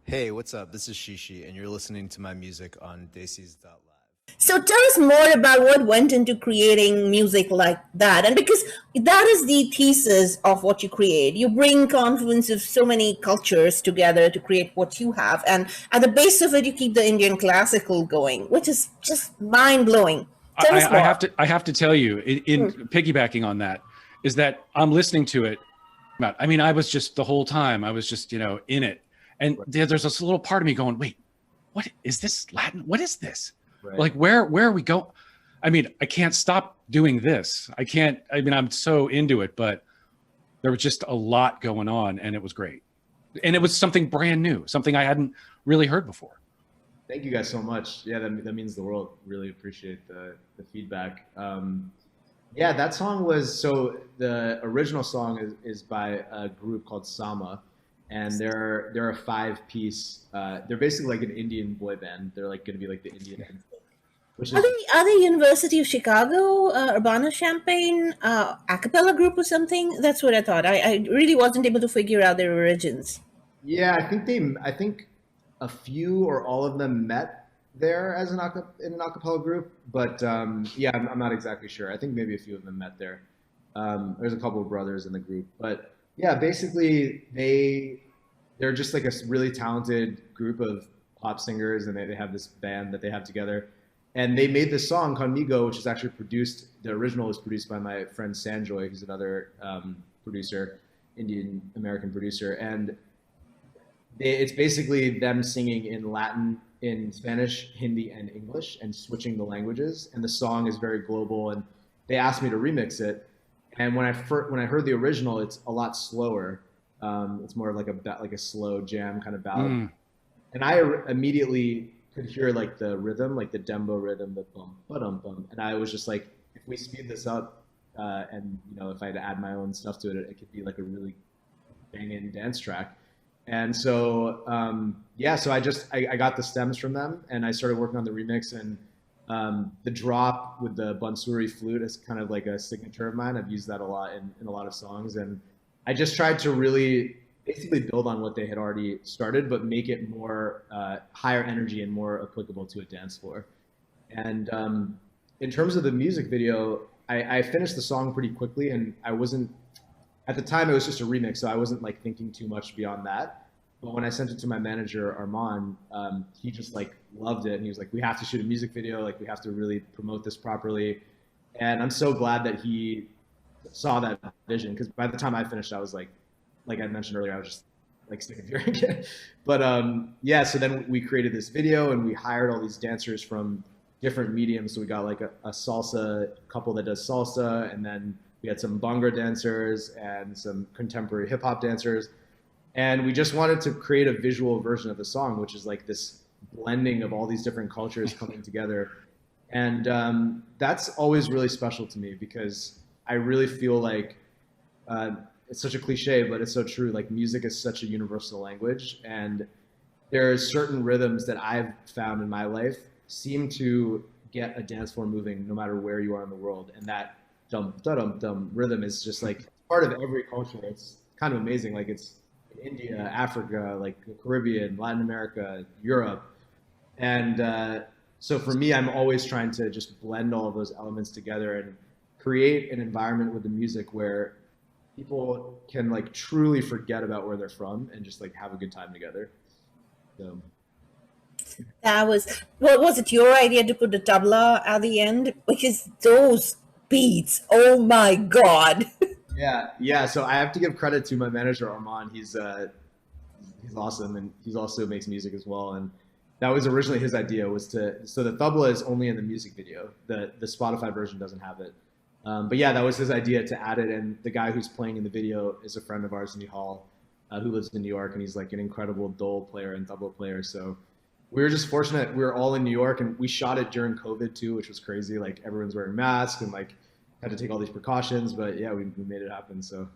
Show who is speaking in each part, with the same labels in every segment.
Speaker 1: Hey, what's up? This is Shishi, and you're listening to my music on deets.live.
Speaker 2: So tell us more about what went into creating music like that. And because that is the thesis of what you create. You bring confluence of so many cultures together to create what you have. And at the base of it, you keep the Indian classical going, which is just mind blowing. Tell us more.
Speaker 3: I have to tell you, in piggybacking on that, is that I'm listening to it. I mean, I was just the whole time, I was just, in it. And there's this little part of me going, wait, what is this Latin? What is this? Right. Like, where are we going? I mean, I can't stop doing this. I'm so into it, but there was just a lot going on and it was great. And it was something brand new, something I hadn't really heard before.
Speaker 4: Thank you guys so much. Yeah, that means the world. Really appreciate the feedback. Yeah, that song was, so the original song is by a group called Sama. And they're a 5-piece. They're basically like an Indian boy band. They're like going to be like the Indian.
Speaker 2: Are they University of Chicago, Urbana-Champaign, a cappella group or something? That's what I thought. I really wasn't able to figure out their origins.
Speaker 4: Yeah, I think a few or all of them met there as in an a cappella group, but yeah, I'm not exactly sure. I think maybe a few of them met there. There's a couple of brothers in the group, but yeah, basically they're just like a really talented group of pop singers, and they have this band that they have together. And they made this song, Conmigo, which is actually the original was produced by my friend Sanjoy, who's another producer, Indian-American producer. And it's basically them singing in Latin, in Spanish, Hindi, and English, and switching the languages. And the song is very global, and they asked me to remix it. And when I heard the original, it's a lot slower. It's more like a slow jam kind of ballad. And I immediately could hear like the rhythm, like the dembo rhythm, the bum, ba-dum, bum. And I was just like, if we speed this up, and if I had to add my own stuff to it, it could be like a really banging dance track. And so, so I got the stems from them, and I started working on the remix. And the drop with the bansuri flute is kind of like a signature of mine. I've used that a lot in a lot of songs, and I just tried to really basically build on what they had already started, but make it more higher energy and more applicable to a dance floor. And in terms of the music video, I finished the song pretty quickly, and I wasn't, at the time it was just a remix, so I wasn't like thinking too much beyond that. But when I sent it to my manager, Armand, he just like loved it. And he was like, we have to shoot a music video. Like, we have to really promote this properly. And I'm so glad that he saw that vision, because by the time I finished, I was like I mentioned earlier, I was just like sick of hearing it. But yeah, so then we created this video, and we hired all these dancers from different mediums. So we got like a salsa couple that does salsa, and then we had some bhangra dancers and some contemporary hip hop dancers. And we just wanted to create a visual version of the song, which is like this blending of all these different cultures coming together. And that's always really special to me, because I really feel like it's such a cliche, but it's so true. Like, music is such a universal language, and there are certain rhythms that I've found in my life seem to get a dance floor moving no matter where you are in the world. And that dum dum dum rhythm is just like part of every culture. It's kind of amazing. Like, it's India, Africa, like the Caribbean, Latin America, Europe. And so for me, I'm always trying to just blend all of those elements together and create an environment with the music where people can like truly forget about where they're from and just like have a good time together. So
Speaker 2: that was, what was it, your idea to put the tabla at the end? Because those beats, oh my God.
Speaker 4: Yeah. So I have to give credit to my manager, Armand. He's awesome, and he also makes music as well. And that was originally his idea, so the tabla is only in the music video. The Spotify version doesn't have it. But yeah, that was his idea to add it. And the guy who's playing in the video is a friend of ours, Nihal, who lives in New York, and he's like an incredible dole player and tabla player. So we were just fortunate. We were all in New York, and we shot it during COVID too, which was crazy. Like, everyone's wearing masks and like had to take all these precautions. But yeah, we made it happen. So.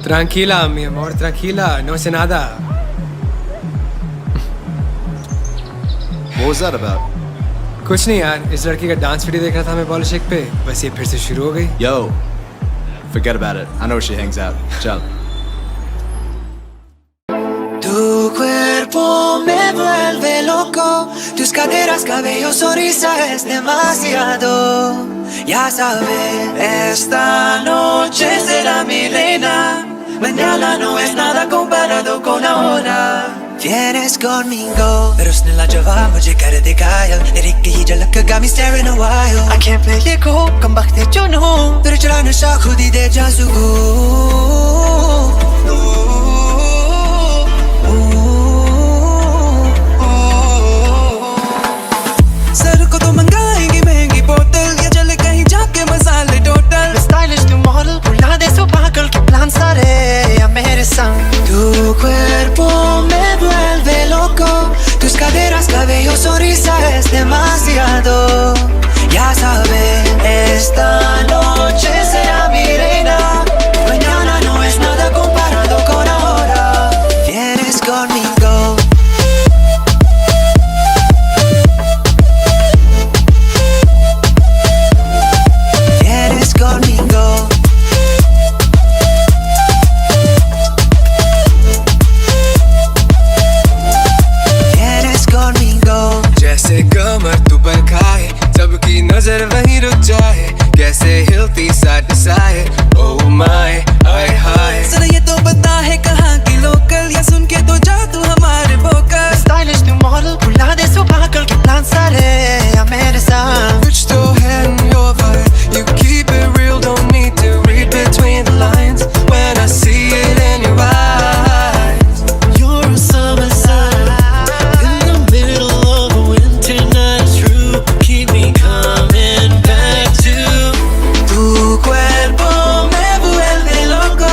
Speaker 5: Tranquila, mi amor, tranquila, no sé nada.
Speaker 1: What was that about?
Speaker 5: कुछ नहीं यार, इस लड़की का dance video देख रहा था मैं बॉलशेक पे, बस ये फिर से शुरू हो गई.
Speaker 1: Yo, forget about it. I know where she hangs out. Jump.
Speaker 5: cuerpo me vuelve loco, tus caderas, cabello, sonrisa es demasiado. Ya sabes, esta noche será mi reina, mañana no es nada comparado con ahora. Vienes conmigo, pero उसने लाजवाब मुझे कर दे घायल, तेरी की झलक got me staring a while. I can't play ये को कम वक्त है चुनूं, तेरे चला नशा खुद ही दे जा सुकून. सर को तो मंगाएंगी महंगी बोतल, या चले कहीं जाके मजा ले टोटल. Stylish new model, उड़ा दे सो पागल के प्लान सारे या मेरे संग. Tu cuerpo me vuelve loco, tus caderas, cabello, sonrisa es demasiado. Ya sabes, esta noche será mi reina, mañana no es nada comparado con ahora. Vienes conmigo. Vienes conmigo. Vienes conmigo. जैसे कमर तू पर खाए, सबकी नजर वहीं रुक जाए, कैसे हिलती side to side. Oh my, हाय हाय. सर ये तो पता है कहाँ की लोकल, या सुन के तो जा तू हमारे वोकल. Stylish new model, बुला दे सो पागल के प्लान सारे या मेरे साथ. कुछ तो है in your vibe, you keep it real, don't need to read between the lines. When I see it in your eyes, you're a summer sun in the middle of a winter night. True, keep me coming back to. Tu cuerpo me vuelve loco,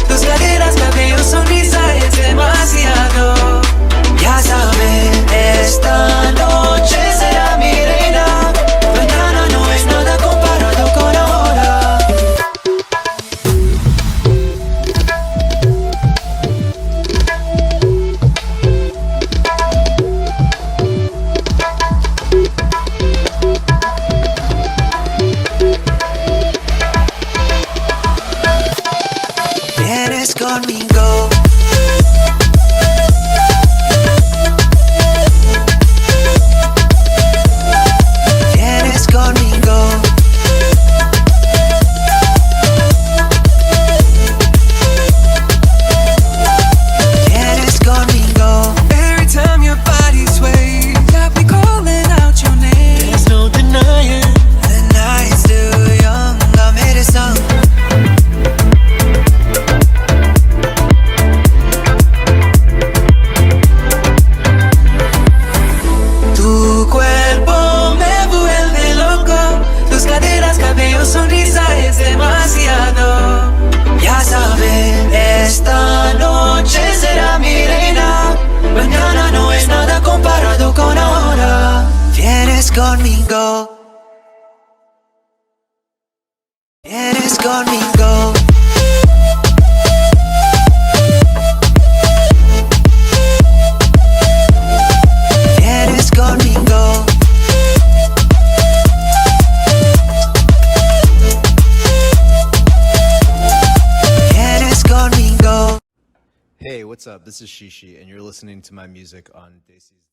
Speaker 5: tus caderas, cabello, sonrisa es demasiado. Ya sabes, esta noche será mi reina, mañana no es nada comparado con ahora. Vienes conmigo. Vienes conmigo. Vienes conmigo. Every time your body sways, got me calling out your name. There's no denying the night's too young. I made it song. Tu cuerpo me vuelve loco, tus caderas, cabello, sonrisa es demasiado. Ya sabes, esta noche será mi reina, mañana no es nada comparado con ahora. Vienes conmigo. Vienes conmigo. Vienes conmigo. Vienes conmigo.
Speaker 1: Hey, what's up? This is Shishi, and you're listening to my music on Desi's.